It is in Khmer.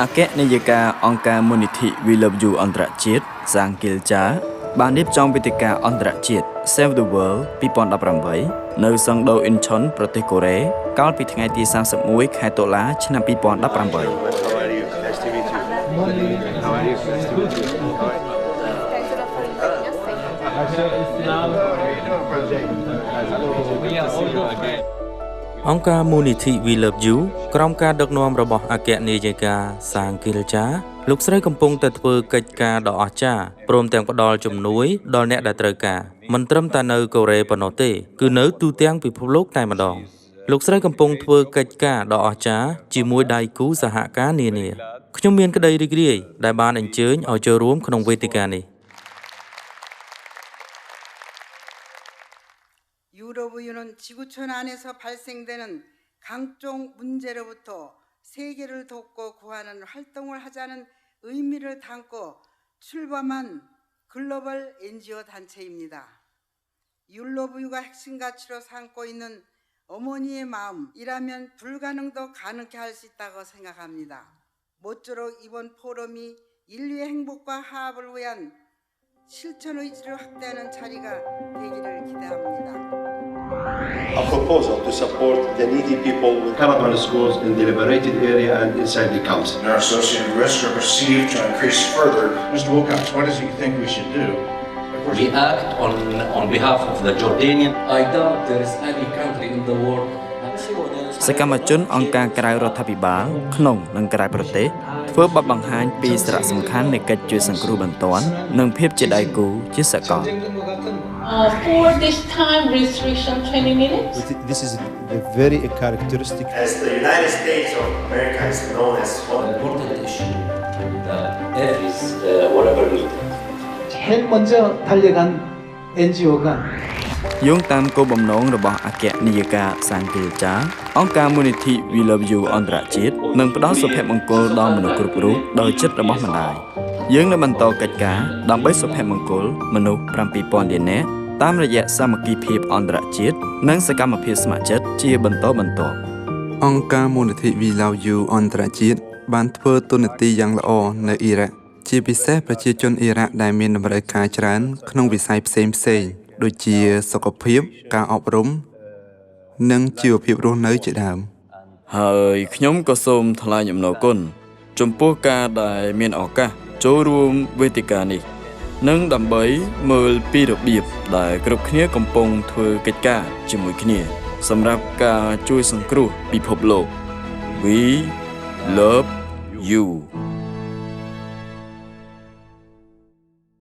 អគ្គនាយិកាអង្គការមូលនិធិ We Love You អន្តរជាតិសាងគីលចាបានរៀបចំវេទិកាអន្តរជាតិ Save the World 2018នៅសង់ដូអ៊ីនឆុនប្រទេសកូរ៉េកាលពីថ្ងៃទី31ខែតុលាឆ្នាំ2018អង្គការមូលនិធិ We Love You ក្រុមការដឹកនាំរបស់អគ្គនាយិកាសាងគីលចាលោកស្រីកំពុងតែធ្វើកិច្ចការដ៏អស្ចារ្យព្រមទាំងផ្ដល់ជំនួយដល់អ្នកដែលត្រូវការមិនត្រឹមតែនៅកូរ៉េប៉ុណ្ណោះទេគឺនៅទូទាំងពិភពលោកតែម្ដងលោកស្រីកំពុងធ្វើកិច្ចការដ៏អស្ចារ្យជាមួយដៃគូសហការនានាខ្ញុំមានក្តីរីករាយដែលបានអញ្ជើញឲ្យចូលរួមក្នុងវេទិកានេះ유럽의유는 지구촌 안에서 발생되는 각종 문제로부터 세계를 돕고 구하는 활동을 하자는 의미를 담고 출범한 글로벌 NGO 단체입니다. 율로브유가 핵심 가치로 삼고 있는 어머니의 마음이라면 불가능도 가능케 할 수 있다고 생각합니다. 모쪼록 이번 포럼이 인류의 행복과 화합을 위한 실천 의지를 확대하는 자리가 되기를 기대합니다. A proposal to support the needy people with Taliban schools in the liberated area and inside the council. Our associated risks are perceived to increase further. Mr. Wilcox, what does he think we should do? We act on behalf of the Jordanian. I doubt there is any country in the world. សកម្មជនអង្គការក្រៅរដ្ឋាភិបាលក្នុងនិងក្រៅប្រទេសធ្វើបទបង្ហាញពីសារៈសំខាន់នៃកិច្ចជួយសង្គ្រោះបន្ទាន់និងភាពជាដៃគូជាសកល For this time restriction 20 minutes. This is a very characteristic. As the United States of America is known as An important issue that every whatever we do. 제일 먼저 달려간 NGO가 យោងតាមគោលបំណងរបស់អគ្គនាយិកាសាងគីលចាអង្គការមូលនិធិ We Love You អន្តរជាតិនឹងផ្ដល់សុភមង្គលដល់មនុស្សគ្រប់រូបដោយចិត្តរបស់ម្ដាយយើងនឹងបន្តកិច្ចការដើម្បីសុភមង្គលមនុស្ស 7,000 លាននាក់តាមរយៈសាមគ្គីភាពអន្តរជាតិនិងសកម្មភាពស្ម័គ្រចិត្តជាបន្តបន្ទាប់អង្គការមូលនិធិ We Love You អន្តរជាតិបានធ្វើតួនាទីយ៉ាងល្អនៅអ៊ីរ៉ាក់ជាពិសេសប្រជាជនអ៊ីរ៉ាក់ដែលមានតម្រូវការច្រើនក្នុងវិស័យផ្សេងៗដូចជាសុខភាពការអប់រំនិងជីវភាពរស់នៅជាដើមហើយខ្ញុំក៏សូមថ្លែងអំណរគុណចំពោះការដែលមានឱកាសចូលរួមវេទិកានេះនិងដើម្បីមើលពីរបៀបដែលគ្រប់គ្នាកំពុងធ្វើកិច្ចការជាមួយគ្នាសម្រាប់ការជួយសង្គ្រោះពិភពលោក We love you